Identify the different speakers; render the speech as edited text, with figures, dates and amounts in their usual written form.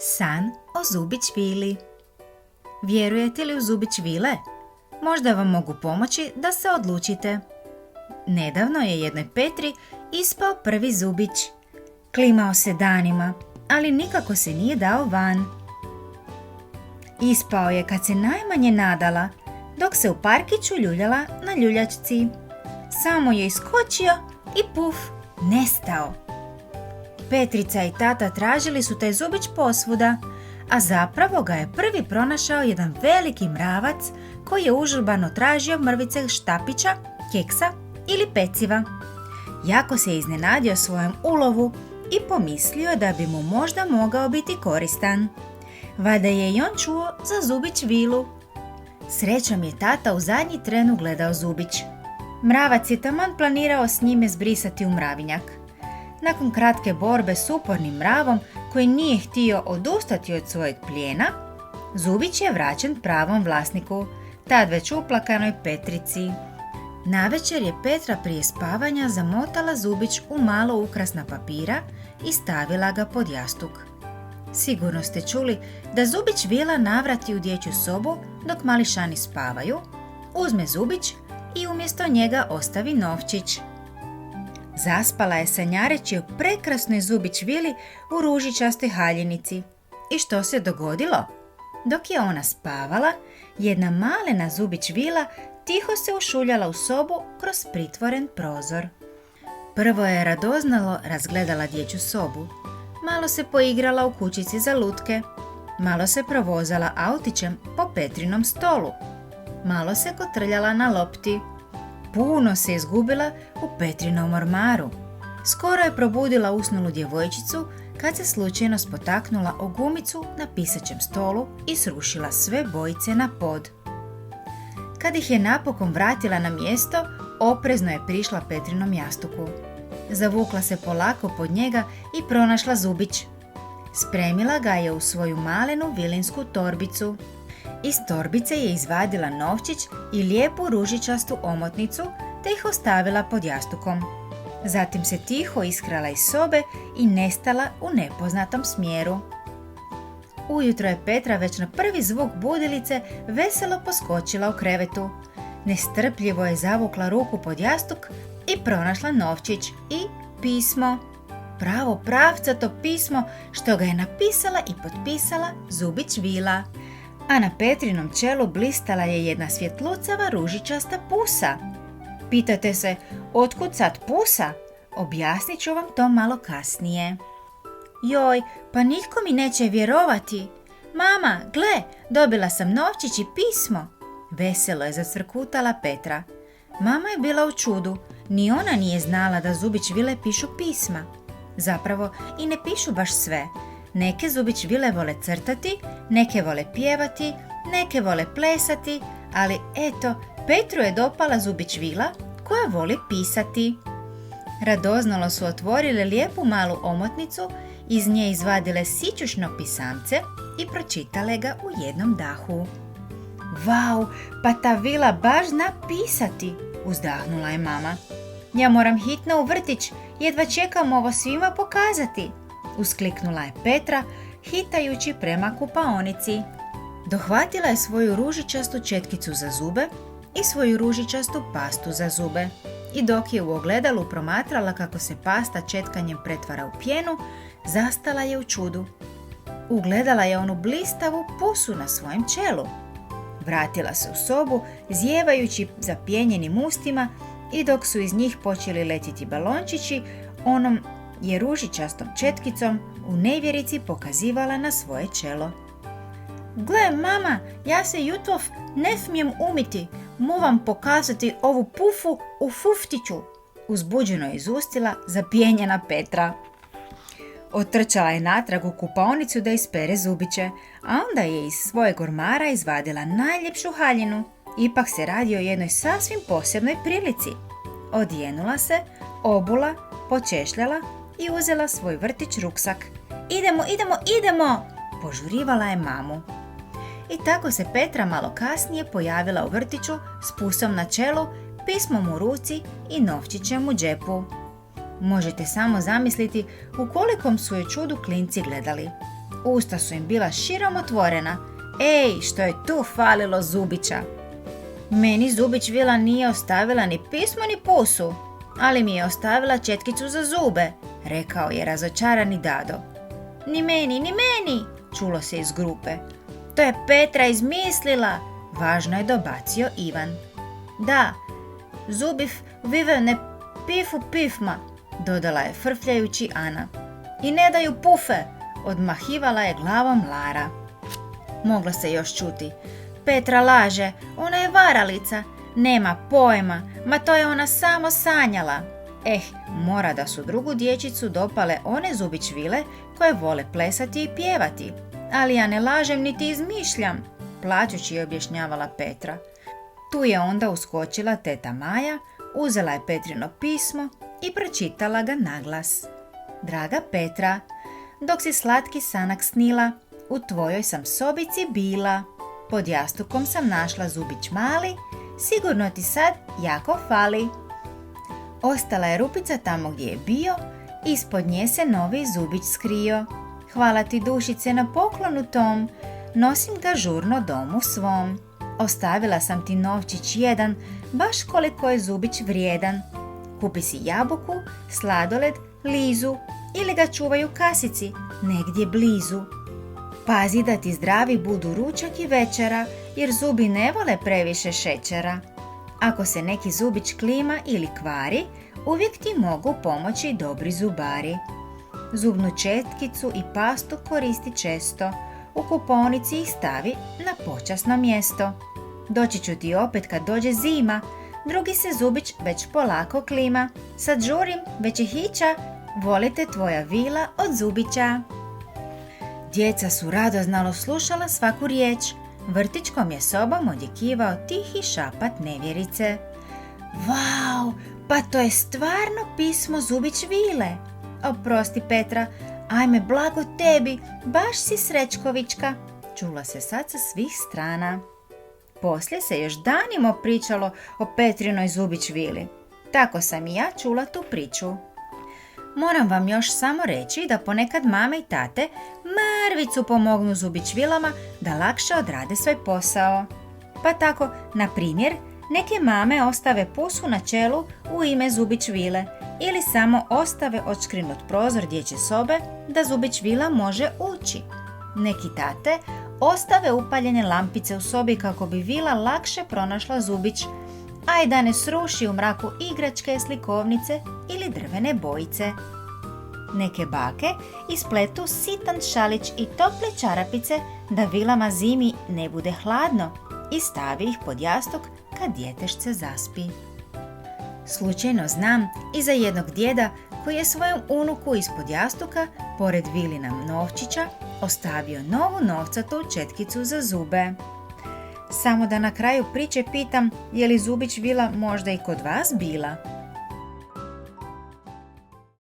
Speaker 1: San o zubić vili. Vjerujete li u zubić vile? Možda vam mogu pomoći da se odlučite. Nedavno je jednoj Petri ispao prvi zubić. Klimao se danima, ali nikako se nije dao van. Ispao je kad se najmanje nadala, dok se u parkiću ljuljala na ljuljačci. Samo je iskočio i puf, nestao. Petrica i tata tražili su taj zubić posvuda, a zapravo ga je prvi pronašao jedan veliki mravac koji je užurbano tražio mrvice štapića, keksa ili peciva. Jako se iznenadio svojem ulovu i pomislio da bi mu možda mogao biti koristan. Valjda je i on čuo za zubić vilu. Srećom je tata u zadnji tren ugledao zubić. Mravac je taman planirao s njime zbrisati u mravinjak. Nakon kratke borbe s upornim mravom koji nije htio odustati od svojeg plijena, zubić je vraćen pravom vlasniku, tad već uplakanoj Petrici. Navečer je Petra prije spavanja zamotala zubić u malo ukrasna papira i stavila ga pod jastuk. Sigurno ste čuli da zubić vila navrati u dječju sobu dok mališani spavaju, uzme zubić i umjesto njega ostavi novčić. Zaspala je sanjareći o prekrasnoj zubić vili u ružičastoj haljinici. I što se dogodilo? Dok je ona spavala, jedna malena zubić vila tiho se ušuljala u sobu kroz pritvoren prozor. Prvo je radoznalo razgledala dječju sobu. Malo se poigrala u kućici za lutke. Malo se provozala autićem po Petrinom stolu. Malo se kotrljala na lopti. Puno se izgubila u Petrinom ormaru. Skoro je probudila usnulu djevojčicu kad se slučajno spotaknula o gumicu na pisaćem stolu i srušila sve bojice na pod. Kad ih je napokon vratila na mjesto, oprezno je prišla Petrinom jastuku. Zavukla se polako pod njega i pronašla zubić. Spremila ga je u svoju malenu vilinsku torbicu. Iz torbice je izvadila novčić i lijepu ružičastu omotnicu te ih ostavila pod jastukom. Zatim se tiho iskrala iz sobe i nestala u nepoznatom smjeru. Ujutro je Petra već na prvi zvuk budilice veselo poskočila u krevetu. Nestrpljivo je zavukla ruku pod jastuk i pronašla novčić i pismo. Pravo pravcato pismo što ga je napisala i potpisala zubić vila. A na Petrinom čelu blistala je jedna svjetlucava ružičasta pusa. Pitate se, otkud sad pusa? Objasnit ću vam to malo kasnije. Joj, pa nitko mi neće vjerovati. Mama, gle, dobila sam novčić i pismo. Veselo je zacrkutala Petra. Mama je bila u čudu, ni ona nije znala da zubić vile pišu pisma. Zapravo i ne pišu baš sve. Neke zubić vile vole crtati, neke vole pjevati, neke vole plesati, ali eto, Petru je dopala zubić vila koja voli pisati. Radoznalo su otvorile lijepu malu omotnicu, iz nje izvadile sićušno pisamce i pročitale ga u jednom dahu. Vau, pa ta vila baš zna pisati, uzdahnula je mama. Ja moram hitno u vrtić, jedva čekam ovo svima pokazati, uskliknula je Petra, hitajući prema kupaonici. Dohvatila je svoju ružičastu četkicu za zube i svoju ružičastu pastu za zube. I dok je u ogledalu promatrala kako se pasta četkanjem pretvara u pjenu, zastala je u čudu. Ugledala je onu blistavu pusu na svojem čelu. Vratila se u sobu, zijevajući zapjenjenim ustima i dok su iz njih počeli letiti balončići, onom je ružičastom četkicom u nevjerici pokazivala na svoje čelo. Gle, mama, ja se jutrov ne smijem umiti, moram pokazati ovu pufu u fuftiću, uzbuđeno je izustila zapjenjena Petra. Otrčala je natrag u kupaonicu da ispere zubiće, a onda je iz svojeg ormara izvadila najljepšu haljinu. Ipak se radi o jednoj sasvim posebnoj prilici. Odjenula se, obula, počešljala i uzela svoj vrtić ruksak. Idemo, idemo, idemo! Požurivala je mamu. I tako se Petra malo kasnije pojavila u vrtiću s pusom na čelu, pismom u ruci i novčićem u džepu. Možete samo zamisliti u kolikom su je čudu klinci gledali. Usta su im bila širom otvorena. Ej, što je tu falilo zubića? Meni zubić vila nije ostavila ni pismo ni pusu, ali mi je ostavila četkicu za zube, rekao je razočarani Dado. Ni meni, ni meni, čulo se iz grupe. To je Petra izmislila, važno je dobacio Ivan. Da, zubiv vive ne pifu pifma, dodala je frfljajući Ana. I ne daju pufe, odmahivala je glavom Lara. Moglo se još čuti. Petra laže, ona je varalica, nema pojma, ma to je ona samo sanjala. Mora da su drugu dječicu dopale one zubić vile koje vole plesati i pjevati. Ali ja ne lažem niti izmišljam, plačući je objašnjavala Petra. Tu je onda uskočila teta Maja, uzela je Petrino pismo i pročitala ga naglas. Draga Petra, dok si slatki sanak snila, u tvojoj sam sobici bila. Pod jastukom sam našla zubić mali, sigurno ti sad jako fali. Ostala je rupica tamo gdje je bio, ispod nje se novi zubić skrio. Hvala ti dušice na poklonu tom, nosim ga žurno domu svom. Ostavila sam ti novčić jedan, baš koliko je zubić vrijedan. Kupi si jabuku, sladoled, lizu ili ga čuvaj u kasici, negdje blizu. Pazi da ti zdravi budu ručak i večera, jer zubi ne vole previše šećera. Ako se neki zubić klima ili kvari, uvijek ti mogu pomoći dobri zubari. Zubnu četkicu i pastu koristi često, u kupaonici ih stavi na počasno mjesto. Doći ću ti opet kad dođe zima, drugi se zubić već polako klima. Sad žurim, već je hića, volite tvoja vila od zubića. Djeca su radoznalo slušala svaku riječ. Vrtićkom je sobom odjekivao tihi šapat nevjerice. Vau, pa to je stvarno pismo zubić vile. Oprosti Petra, ajme blago tebi, baš si srećkovička, čulo se sad sa svih strana. Poslije se još danimo pričalo o Petrinoj zubić vili. Tako sam i ja čula tu priču. Moram vam još samo reći da ponekad mame i tate mrvicu pomognu zubić vilama da lakše odrade svoj posao. Pa tako, na primjer, neke mame ostave pusu na čelu u ime zubić vile ili samo ostave odškrinut prozor dječje sobe da zubić vila može ući. Neki tate ostave upaljene lampice u sobi kako bi vila lakše pronašla zubić, a i da ne sruši u mraku igračke, slikovnice ili drvene bojice. Neke bake ispletu sitan šalić i tople čarapice da vilama zimi ne bude hladno i stavi ih pod jastuk kad djetešce zaspi. Slučajno znam i za jednog djeda koji je svojom unuku ispod jastuka, pored vilina novčića, ostavio novu novcatu četkicu za zube. Samo da na kraju priče pitam, je li zubić vila možda i kod vas bila?